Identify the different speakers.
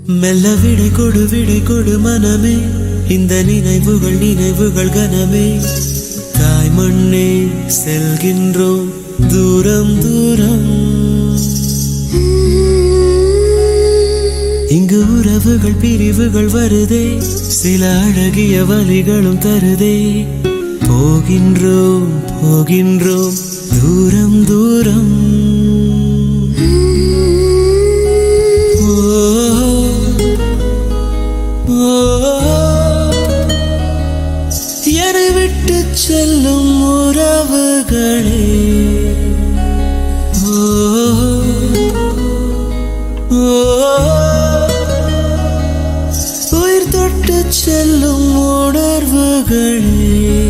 Speaker 1: மெல்ல விடை கொடு மனமே, இந்த நினைவுகள் கனமே. தாய் மண்ணே செல்கின்றோம் தூரம் தூரம். இங்கு உறவுகள் பிரிவுகள் வருதே, சில அழகிய வழிகளும் தருதே. போகின்றோம் தூரம் தூரம். என்னை விட்டு செல்லும் உறவுகளே, உயிர் தொட்டு செல்லும் உணர்வுகளே.